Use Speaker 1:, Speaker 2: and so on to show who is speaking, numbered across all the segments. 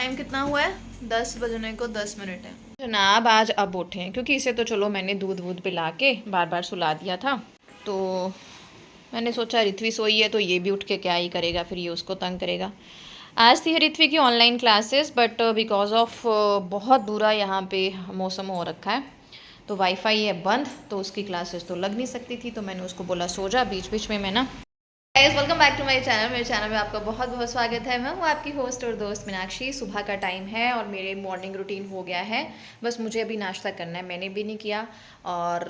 Speaker 1: Time कितना हुआ है? 10 बजने को 10 मिनट है। जनाब आज अब उठे हैं क्योंकि इसे तो चलो मैंने दूध वूध पिला के बार बार सुला दिया था, तो मैंने सोचा ऋत्वी सोई है तो ये भी उठ के क्या ही करेगा, फिर ये उसको तंग करेगा। आज थी ऋत्वी की online classes, but because of बहुत बुरा यहाँ पे मौसम हो रखा है तो वाईफाई है बंद, तो उसकी क्लासेस तो लग नहीं सकती थी, तो मैंने उसको बोला सो जा बीच बीच में मैं ना। Guys welcome back to my channel. मेरे चैनल में आपका बहुत बहुत स्वागत है। मैं हूँ आपकी होस्ट और दोस्त मीनाक्षी। सुबह का टाइम है और मेरे मॉर्निंग रूटीन हो गया है। बस मुझे अभी नाश्ता करना है, मैंने भी नहीं किया, और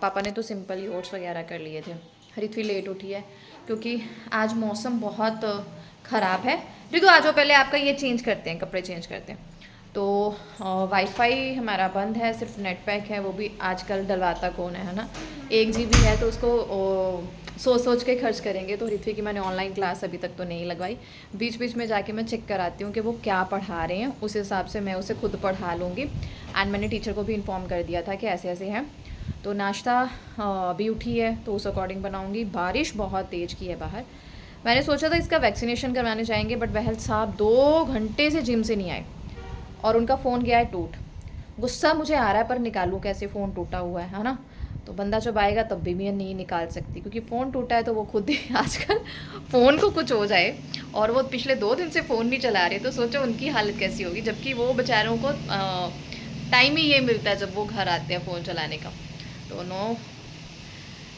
Speaker 1: पापा ने तो सिंपल ही ओट्स वगैरह कर लिए थे। ऋत्वी लेट उठी है क्योंकि आज मौसम बहुत ख़राब है। ऋतु आ जाओ, पहले आपका ये चेंज करते हैं, कपड़े चेंज करते हैं। तो वाईफाई हमारा बंद है, सिर्फ नेट पैक है, वो भी आजकल डलवाता कौन है ना। 1 GB है तो उसको सोच सोच के खर्च करेंगे। तो ऋत्वी की मैंने ऑनलाइन क्लास अभी तक तो नहीं लगवाई। बीच बीच में जाके मैं चेक कराती हूँ कि वो क्या पढ़ा रहे हैं, उस हिसाब से मैं उसे खुद पढ़ा लूँगी। एंड मैंने टीचर को भी इन्फॉर्म कर दिया था कि ऐसे ऐसे है। तो नाश्ता अभी उठी है तो उस अकॉर्डिंग बनाऊँगी। बारिश बहुत तेज़ की है बाहर। मैंने सोचा था इसका वैक्सीनेशन करवाने जाएंगे, बट बहल साहब 2 घंटे से जिम से नहीं आए और उनका फ़ोन गया है टूट। गुस्सा मुझे आ रहा है पर निकालूँ कैसे, फ़ोन टूटा हुआ है ना। तो बंदा जब आएगा तब भी मैं नहीं निकाल सकती क्योंकि फ़ोन टूटा है तो वो खुद ही आजकल फ़ोन को कुछ हो जाए और वो पिछले 2 दिन से फ़ोन नहीं चला रहे, तो सोचो उनकी हालत कैसी होगी, जबकि वो बेचारों को टाइम ही ये मिलता है जब वो घर आते हैं फ़ोन चलाने का। तो नो,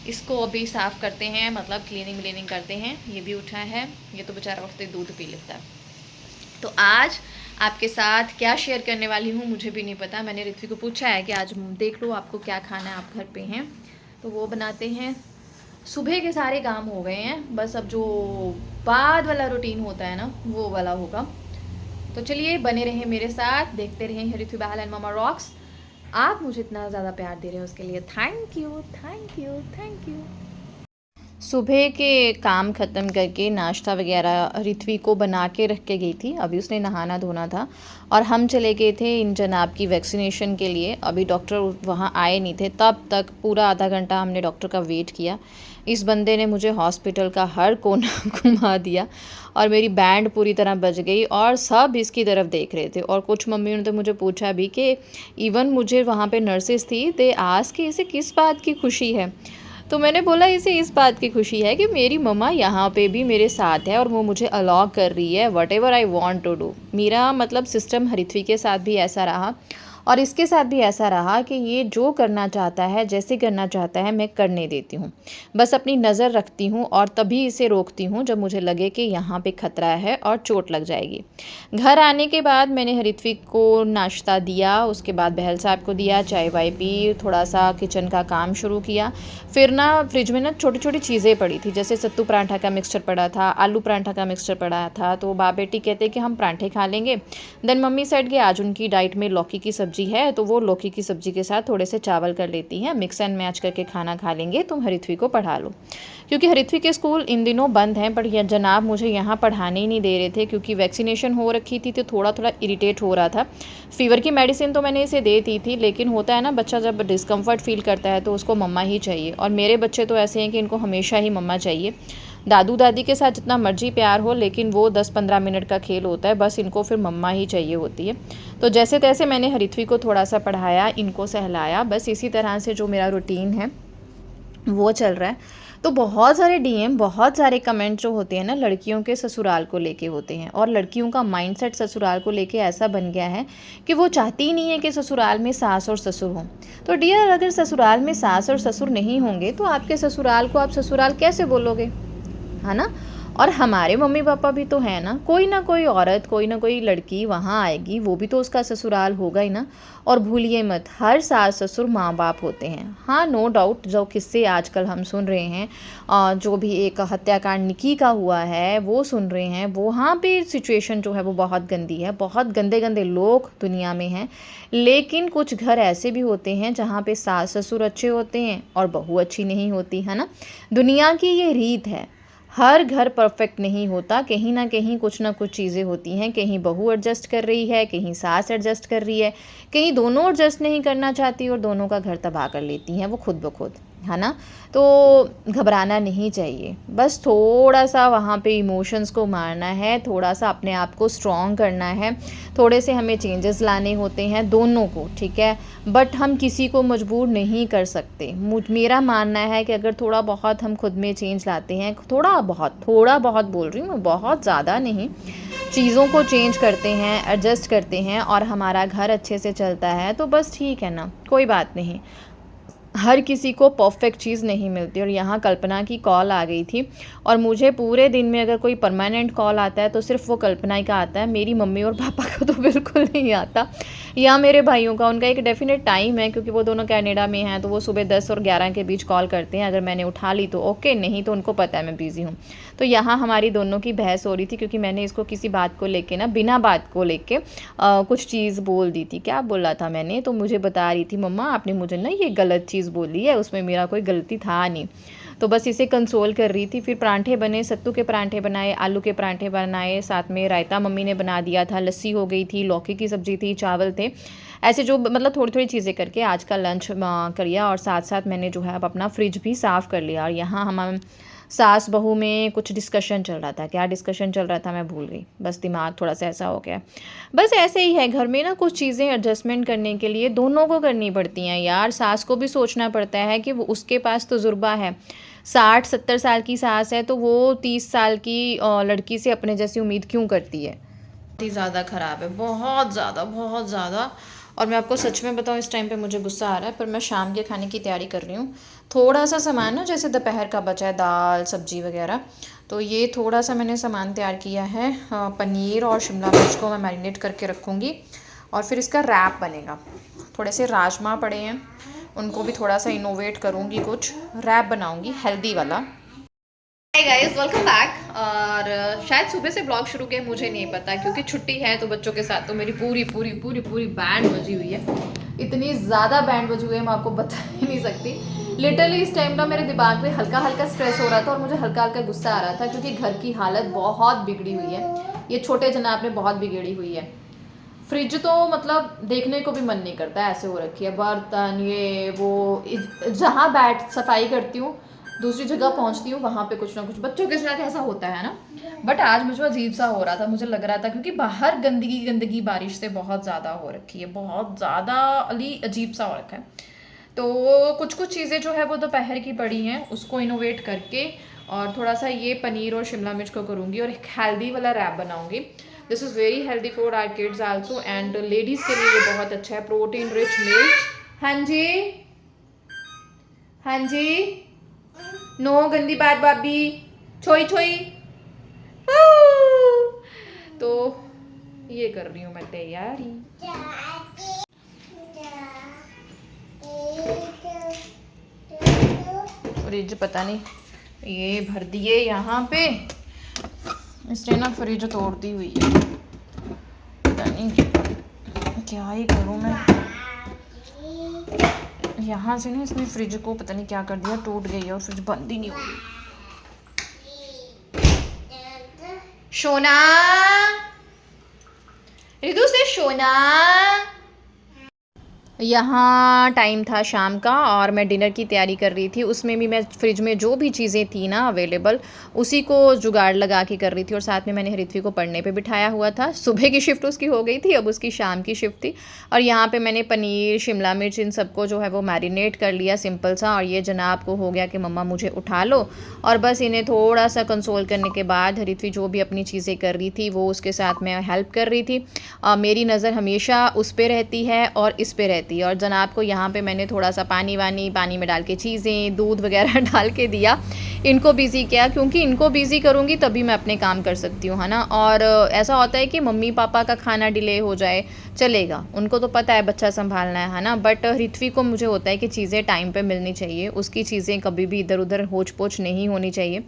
Speaker 1: इसको अभी साफ़ करते हैं, मतलब क्लीनिंग करते हैं। ये भी उठा है, ये तो बेचारा वक्त दूध पी लेता है। तो आज आपके साथ क्या शेयर करने वाली हूँ मुझे भी नहीं पता। मैंने ऋत्वी को पूछा है कि आज देख लो आपको क्या खाना है, आप घर पे हैं तो वो बनाते हैं। सुबह के सारे काम हो गए हैं, बस अब जो बाद वाला रूटीन होता है ना वो वाला होगा। तो चलिए बने रहें मेरे साथ, देखते रहें ऋत्वी बहल एंड मामा रॉक्स। आप मुझे इतना ज़्यादा प्यार दे रहे हैं उसके लिए thank you thank you thank you. सुबह के काम ख़त्म करके नाश्ता वगैरह ऋत्वी को बना के रख के गई थी। अभी उसने नहाना धोना था और हम चले गए थे इन जनाब की वैक्सीनेशन के लिए। अभी डॉक्टर वहाँ आए नहीं थे, तब तक पूरा आधा घंटा हमने डॉक्टर का वेट किया। इस बंदे ने मुझे हॉस्पिटल का हर कोना घुमा दिया और मेरी बैंड पूरी तरह बज गई और सब इसकी तरफ देख रहे थे। और कुछ मम्मियों ने तो मुझे पूछा भी कि इवन मुझे वहाँ पे नर्सेस थी, दे आज कि इसे किस बात की खुशी है। तो मैंने बोला इसे इस बात की खुशी है कि मेरी मम्मा यहाँ पे भी मेरे साथ है और वो मुझे अलाउ कर रही है whatever I want to do. मेरा मतलब सिस्टम ऋत्वी के साथ भी ऐसा रहा और इसके साथ भी ऐसा रहा कि ये जो करना चाहता है, जैसे करना चाहता है, मैं करने देती हूँ। बस अपनी नज़र रखती हूँ और तभी इसे रोकती हूँ जब मुझे लगे कि यहाँ पे ख़तरा है और चोट लग जाएगी। घर आने के बाद मैंने ऋत्वी को नाश्ता दिया, उसके बाद बहल साहब को दिया, चाय वाय पी, थोड़ा सा किचन का काम शुरू किया। फिर ना फ्रिज में ना छोटी छोटी चीज़ें पड़ी थी, जैसे सत्तू पराठा का मिक्सचर पड़ा था, आलू पराठा का मिक्सचर पड़ा था। तो बाप बेटी कहते कि हम पराठे खा लेंगे। देन मम्मी सेड कि आज उनकी डाइट में लौकी की सब्ज़ी है तो वो लौकी की सब्ज़ी के साथ थोड़े से चावल कर लेती हैं, मिक्स एंड मैच करके खाना खा लेंगे, तुम ऋत्वी को पढ़ा लो। क्योंकि ऋत्वी के स्कूल इन दिनों बंद हैं, पर यह जनाब मुझे यहाँ पढ़ाने ही नहीं दे रहे थे क्योंकि वैक्सीनेशन हो रखी थी तो थोड़ा थोड़ा इरिटेट हो रहा था। फ़ीवर की मेडिसिन तो मैंने इसे दे दी थी, लेकिन होता है ना बच्चा जब डिस्कम्फर्ट फील करता है तो उसको मम्मा ही चाहिए। और मेरे बच्चे तो ऐसे हैं कि इनको हमेशा ही मम्मा चाहिए। दादू दादी के साथ जितना मर्जी प्यार हो, लेकिन वो 10-15 मिनट का खेल होता है, बस इनको फिर मम्मा ही चाहिए होती है। तो जैसे तैसे मैंने ऋत्वी को थोड़ा सा पढ़ाया, इनको सहलाया, बस इसी तरह से जो मेरा रूटीन है वो चल रहा है। तो बहुत सारे डीएम, बहुत सारे कमेंट जो होते हैं ना लड़कियों के ससुराल को लेके होते हैं, और लड़कियों का माइंडसेट ससुराल को लेके ऐसा बन गया है कि वो चाहती ही नहीं है कि ससुराल में सास और ससुर हों। तो डियर, अगर ससुराल में सास और ससुर नहीं होंगे तो आपके ससुराल को आप ससुराल कैसे बोलोगे, है ना। और हमारे मम्मी पापा भी तो हैं ना, कोई ना कोई औरत, कोई ना कोई लड़की वहाँ आएगी, वो भी तो उसका ससुराल होगा ही ना। और भूलिए मत, हर सास ससुर माँ बाप होते हैं। हाँ, नो डाउट, जो किस्से आजकल हम सुन रहे हैं, जो भी एक हत्याकांड निकी का हुआ है वो सुन रहे हैं, वहाँ पे सिचुएशन जो है वो बहुत गंदी है, बहुत गंदे गंदे लोग दुनिया में हैं। लेकिन कुछ घर ऐसे भी होते हैं जहाँ पे सास ससुर अच्छे होते हैं और बहू अच्छी नहीं होती, है ना। दुनिया की ये रीत है, हर घर परफेक्ट नहीं होता, कहीं ना कहीं कुछ ना कुछ चीज़ें होती हैं। कहीं बहू एडजस्ट कर रही है, कहीं सास एडजस्ट कर रही है, कहीं दोनों एडजस्ट नहीं करना चाहती और दोनों का घर तबाह कर लेती हैं वो खुद ब खुद। है ना। तो घबराना नहीं चाहिए, बस थोड़ा सा वहाँ पे इमोशंस को मारना है, थोड़ा सा अपने आप को स्ट्रॉन्ग करना है, थोड़े से हमें चेंजेस लाने होते हैं दोनों को, ठीक है। बट हम किसी को मजबूर नहीं कर सकते। मेरा मानना है कि अगर थोड़ा बहुत हम खुद में चेंज लाते हैं, थोड़ा बहुत बोल रही हूँ मैं, बहुत ज़्यादा नहीं, चीज़ों को चेंज करते हैं, एडजस्ट करते हैं और हमारा घर अच्छे से चलता है तो बस ठीक है ना, कोई बात नहीं। हर किसी को परफेक्ट चीज़ नहीं मिलती। और यहाँ कल्पना की कॉल आ गई थी और मुझे पूरे दिन में अगर कोई परमानेंट कॉल आता है तो सिर्फ वो कल्पना ही का आता है, मेरी मम्मी और पापा का तो बिल्कुल नहीं आता, या मेरे भाइयों का। उनका एक डेफिनेट टाइम है क्योंकि वो दोनों कनाडा में हैं, तो वो सुबह 10 और 11 के बीच कॉल करते हैं। अगर मैंने उठा ली तो ओके, नहीं तो उनको पता है मैं बिज़ी हूँ। तो यहाँ हमारी दोनों की बहस हो रही थी क्योंकि मैंने इसको किसी बात को लेके ना, बिना बात को लेके कुछ चीज़ बोल दी थी। क्या बोला था मैंने, तो मुझे बता रही थी मम्मा आपने मुझे ना ये गलत चीज़ बोली है, उसमें मेरा कोई गलती था नहीं। तो बस इसे कंसोल कर रही थी। फिर परांठे बने, सत्तू के परांठे बनाए, आलू के परांठे बनाए, साथ में रायता मम्मी ने बना दिया था, लस्सी हो गई थी, लौकी की सब्ज़ी थी, चावल थे। ऐसे जो मतलब थोड़ी थोड़ी चीज़ें करके आज का लंच कर लिया। और साथ साथ मैंने जो है अब अपना फ्रिज भी साफ़ कर लिया। और यहाँ हम सास बहू में कुछ डिस्कशन चल रहा था। क्या डिस्कशन चल रहा था मैं भूल गई, बस दिमाग थोड़ा सा ऐसा हो गया। बस ऐसे ही है, घर में ना कुछ चीज़ें एडजस्टमेंट करने के लिए दोनों को करनी पड़ती हैं यार। सास को भी सोचना पड़ता है कि वो, उसके पास तजुर्बा है, 60-70 साल की सास है तो वो 30 साल की लड़की से अपने जैसी उम्मीद क्यों करती है। बहुत ही ज़्यादा ख़राब है, बहुत ज़्यादा, बहुत ज़्यादा। और मैं आपको सच में बताऊँ, इस टाइम पे मुझे गुस्सा आ रहा है, पर मैं शाम के खाने की तैयारी कर रही हूँ। थोड़ा सा सामान ना, जैसे दोपहर का बचा है, दाल सब्जी वगैरह, तो ये थोड़ा सा मैंने सामान तैयार किया है। पनीर और शिमला मिर्च को मैं मैरिनेट करके रखूँगी और फिर इसका रैप बनेगा। थोड़े से राजमा पड़े हैं, उनको भी थोड़ा सा इनोवेट करूँगी, कुछ रैप बनाऊँगी हेल्दी वाला। Hi guys, welcome back. और शायद सुबह से ब्लॉग शुरू किया, मुझे नहीं पता, क्योंकि छुट्टी है तो बच्चों के साथ तो मेरी पूरी पूरी पूरी पूरी बैंड बजी हुई है। इतनी ज़्यादा बैंड बजी हुई है, मैं आपको बता ही नहीं सकती। लिटरली इस टाइम ना मेरे दिमाग में हल्का हल्का स्ट्रेस हो रहा था और मुझे हल्का हल्का गुस्सा आ रहा था क्योंकि घर की हालत बहुत बिगड़ी हुई है। ये छोटे जनाब ने बहुत बिगड़ी हुई है। फ्रिज तो मतलब देखने को भी मन नहीं करता, ऐसे हो रखी है, बर्तन ये वो। जहाँ बैठ सफाई करती हूँ, दूसरी जगह पहुँचती हूँ, वहाँ पे कुछ ना कुछ बच्चों के साथ ऐसा होता है ना। बट आज मुझे अजीब सा हो रहा था, मुझे लग रहा था क्योंकि बाहर गंदगी गंदगी बारिश से बहुत ज़्यादा हो रखी है, बहुत ज़्यादा अजीब सा हो रखा है। तो कुछ कुछ चीज़ें जो है वो दोपहर की पड़ी हैं, उसको इनोवेट करके और थोड़ा सा ये पनीर और शिमला मिर्च को करूँगी और एक हेल्दी वाला रैप बनाऊँगी। This is very healthy for our kids also, and ladies के लिए ये बहुत अच्छा है, प्रोटीन रिच मिल्क। हाँ जी, हाँ जी, नो गंदी बात भाभी, छोई छोई। तो ये कर रही हूँ मैं तैयारी। फ्रिज पता नहीं ये भर दिए यहाँ पे, इसने ना फ्रिज तोड़ दी हुई है, पता नहीं क्या ही करूँ मैं। यहाँ से ना इसने फ्रिज को पता नहीं क्या कर दिया, टूट गई है और फ्रिज बंद ही नहीं हो रही। सोना, रितु से सोना। यहाँ टाइम था शाम का और मैं डिनर की तैयारी कर रही थी। उसमें भी मैं फ्रिज में जो भी चीज़ें थी ना अवेलेबल, उसी को जुगाड़ लगा के कर रही थी। और साथ में मैंने ऋत्वी को पढ़ने पे बिठाया हुआ था। सुबह की शिफ्ट उसकी हो गई थी, अब उसकी शाम की शिफ्ट थी। और यहाँ पे मैंने पनीर शिमला मिर्च इन सबको जो है वो मैरिनेट कर लिया सिंपल सा। और ये जनाब को हो गया कि मम्मा मुझे उठा लो, और बस इन्हें थोड़ा सा कंसोल करने के बाद ऋत्वी जो भी अपनी चीज़ें कर रही थी वो उसके साथ मैं हेल्प कर रही थी। मेरी नज़र हमेशा उस पर रहती है और इस पर रहती है। और जनाब को यहाँ पे मैंने थोड़ा सा पानी में डाल के चीज़ें, दूध वगैरह डाल के दिया, इनको बिज़ी किया, क्योंकि इनको बिज़ी करूँगी तभी मैं अपने काम कर सकती हूँ, है ना। और ऐसा होता है कि मम्मी पापा का खाना डिले हो जाए चलेगा, उनको तो पता है बच्चा संभालना है ना। बट ऋत्वी को मुझे होता है कि चीज़ें टाइम पे मिलनी चाहिए, उसकी चीज़ें कभी भी इधर उधर होच पोच नहीं होनी चाहिए।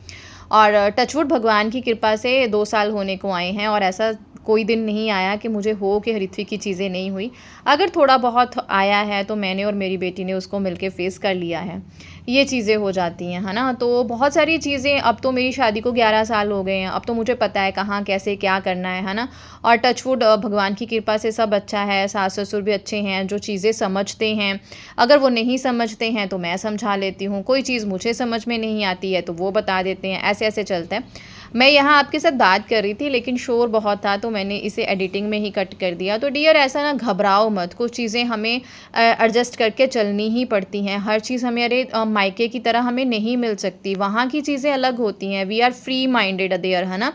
Speaker 1: और टचवुड भगवान की कृपा से 2 साल होने को आए हैं और ऐसा कोई दिन नहीं आया कि मुझे हो कि ऋत्विक की चीज़ें नहीं हुई। अगर थोड़ा बहुत आया है तो मैंने और मेरी बेटी ने उसको मिलके फेस कर लिया है। ये चीज़ें हो जाती हैं, है ना? तो बहुत सारी चीज़ें, अब तो मेरी शादी को 11 साल हो गए हैं, अब तो मुझे पता है कहाँ कैसे क्या करना है ना? और टचवुड भगवान की कृपा से सब अच्छा है, सास-ससुर भी अच्छे हैं, जो चीज़ें समझते हैं। अगर वो नहीं समझते हैं तो मैं समझा लेती हूँ, कोई चीज़ मुझे समझ में नहीं आती है तो वो बता देते हैं, ऐसे-ऐसे चलता है। मैं यहाँ आपके साथ बात कर रही थी लेकिन शोर बहुत था तो मैंने इसे एडिटिंग में ही कट कर दिया। तो डियर ऐसा ना घबराओ मत, कुछ चीज़ें हमें एडजस्ट करके चलनी ही पड़ती हैं। हर चीज़ हमारे मायके की तरह हमें नहीं मिल सकती, वहाँ की चीज़ें अलग होती हैं। We are free minded there, है ना?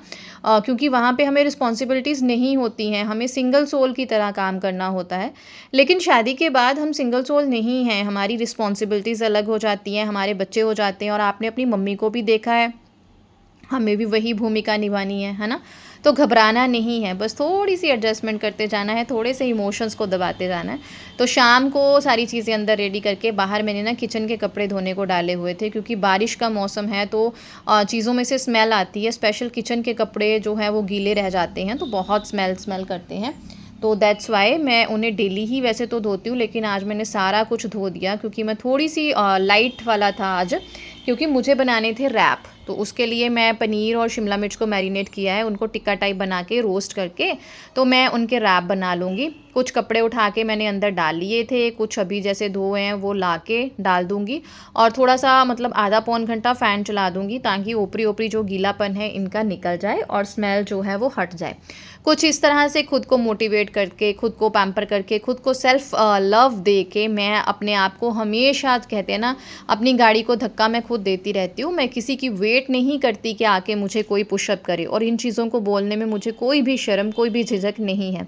Speaker 1: क्योंकि वहाँ पे हमें रिस्पॉन्सिबिलिटीज़ नहीं होती हैं, हमें सिंगल सोल की तरह काम करना होता है। लेकिन शादी के बाद हम सिंगल सोल नहीं हैं, हमारी रिस्पॉन्सिबिलिटीज़ अलग हो जाती हैं, हमारे बच्चे हो जाते हैं और आपने अपनी मम्मी को भी देखा है, हमें भी वही भूमिका निभानी है ना? तो घबराना नहीं है, बस थोड़ी-सी एडजस्टमेंट करते जाना है, थोड़े से इमोशंस को दबाते जाना है। तो शाम को सारी चीज़ें अंदर रेडी करके बाहर मैंने ना किचन के कपड़े धोने को डाले हुए थे, क्योंकि बारिश का मौसम है तो चीज़ों में से स्मेल आती है, स्पेशल किचन के कपड़े जो हैं वो गीले रह जाते हैं, तो बहुत स्मेल करते हैं। तो दैट्स वाई मैं उन्हें डेली ही वैसे तो धोती हूँ, लेकिन आज मैंने सारा कुछ धो दिया क्योंकि मैं थोड़ी-सी लाइट वाला था आज, क्योंकि मुझे बनाने थे रैप। तो उसके लिए मैं पनीर और शिमला मिर्च को मैरिनेट किया है, उनको टिक्का टाइप बना के रोस्ट करके तो मैं उनके रैप बना लूँगी। कुछ कपड़े उठा के मैंने अंदर डाल लिए थे, कुछ अभी जैसे धोए हैं वो ला के डाल दूँगी और थोड़ा-सा मतलब आधा पौन घंटा फ़ैन चला दूँगी ताकि ऊपरी-ऊपरी जो गीलापन है इनका निकल जाए और स्मेल जो है वो हट जाए। कुछ इस तरह से खुद को मोटिवेट करके, खुद को पैम्पर करके, खुद को सेल्फ लव दे के मैं अपने आप को हमेशा, कहते हैं ना, अपनी गाड़ी को धक्का मैं खुद देती रहती हूँ। मैं किसी की वेट नहीं करती कि आके मुझे कोई पुशअप करे, और इन चीज़ों को बोलने में मुझे कोई भी शर्म, कोई भी झिझक नहीं है।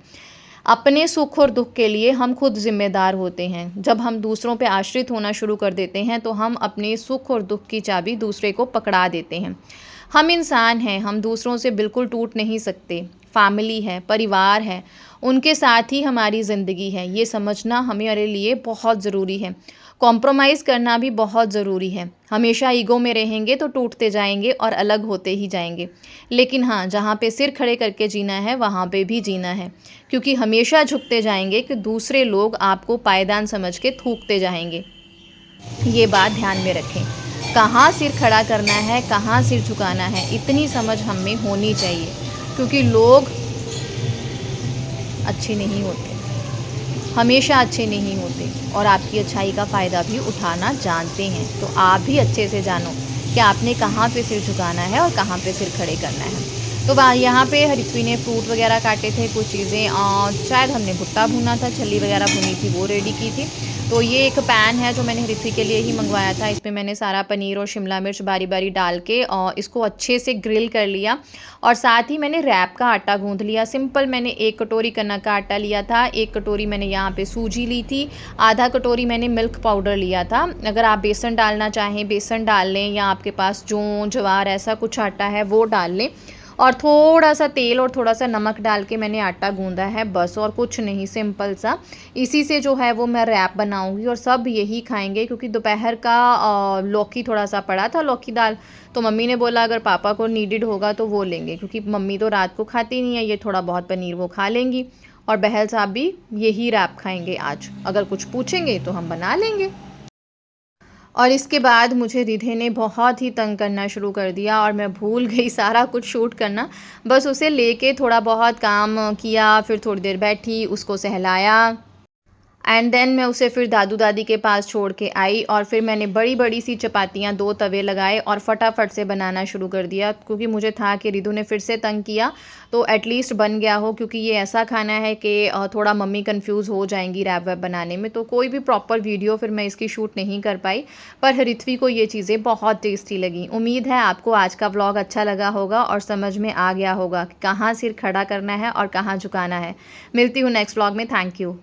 Speaker 1: अपने सुख और दुख के लिए हम खुद ज़िम्मेदार होते हैं। जब हम दूसरों पे आश्रित होना शुरू कर देते हैं तो हम अपने सुख और दुख की चाबी दूसरे को पकड़ा देते हैं। हम इंसान हैं, हम दूसरों से बिल्कुल टूट नहीं सकते। फैमिली है, परिवार है, उनके साथ ही हमारी ज़िंदगी है, ये समझना हमारे लिए बहुत ज़रूरी है। कॉम्प्रोमाइज़ करना भी बहुत ज़रूरी है। हमेशा ईगो में रहेंगे तो टूटते जाएंगे और अलग होते ही जाएंगे। लेकिन हाँ, जहाँ पे सिर खड़े करके जीना है वहाँ पे भी जीना है, क्योंकि हमेशा झुकते जाएंगे कि दूसरे लोग आपको पायदान समझ के थूकते जाएंगे। ये बात ध्यान में रखें। कहाँ सिर खड़ा करना है, कहाँ सिर झुकाना है, इतनी समझ हम में होनी चाहिए, क्योंकि लोग अच्छे नहीं होते, हमेशा अच्छे नहीं होते और आपकी अच्छाई का फ़ायदा भी उठाना जानते हैं। तो आप भी अच्छे से जानो कि आपने कहाँ पे सिर झुकाना है और कहाँ पे सिर खड़े करना है। तो यहाँ पे ऋत्वी ने फ्रूट वगैरह काटे थे, कुछ चीज़ें शायद हमने भुट्टा भुना था, छल्ली वगैरह भुनी थी, वो रेडी की थी। तो ये एक पैन है जो मैंने ऋत्वी के लिए ही मंगवाया था। इसमें मैंने सारा पनीर और शिमला मिर्च बारी बारी डाल के और इसको अच्छे से ग्रिल कर लिया, और साथ ही मैंने रैप का आटा गूँध लिया। सिंपल मैंने 1 कटोरी कनक का आटा लिया था, 1 कटोरी मैंने यहाँ पे सूजी ली थी, आधा कटोरी मैंने मिल्क पाउडर लिया था। अगर आप बेसन डालना चाहें बेसन डाल लें, या आपके पास जौ, ज्वार ऐसा कुछ आटा है वो डाल लें, और थोड़ा सा तेल और थोड़ा सा नमक डाल के मैंने आटा गूँधा है बस, और कुछ नहीं, सिंपल सा। इसी से जो है वो मैं रैप बनाऊँगी और सब यही खाएंगे, क्योंकि दोपहर का लौकी थोड़ा सा पड़ा था, लौकी दाल, तो मम्मी ने बोला अगर पापा को नीडेड होगा तो वो लेंगे, क्योंकि मम्मी तो रात को खाती नहीं है, ये थोड़ा बहुत पनीर वो खा लेंगी, और बहल साहब भी यही रैप खाएंगे आज। अगर कुछ पूछेंगे तो हम बना लेंगे। और इसके बाद मुझे रिधे ने बहुत ही तंग करना शुरू कर दिया और मैं भूल गई सारा कुछ शूट करना। बस उसे लेके थोड़ा बहुत काम किया, फिर थोड़ी देर बैठी, उसको सहलाया, एंड देन मैं उसे फिर दादू दादी के पास छोड़ के आई, और फिर मैंने बड़ी बड़ी सी चपातियाँ 2 तवे लगाए और फटाफट से बनाना शुरू कर दिया, क्योंकि मुझे था कि रिधु ने फिर से तंग किया तो एटलीस्ट बन गया हो, क्योंकि ये ऐसा खाना है कि थोड़ा मम्मी कंफ्यूज हो जाएंगी रैप वैप बनाने में। तो कोई भी प्रॉपर वीडियो फिर मैं इसकी शूट नहीं कर पाई, पर ऋत्वी को ये चीज़ें बहुत टेस्टी लगी। उम्मीद है आपको आज का व्लॉग अच्छा लगा होगा और समझ में आ गया होगा कि कहाँ सिर खड़ा करना है और कहाँ झुकाना है। मिलती हूँ नेक्स्ट व्लॉग में। Thank you.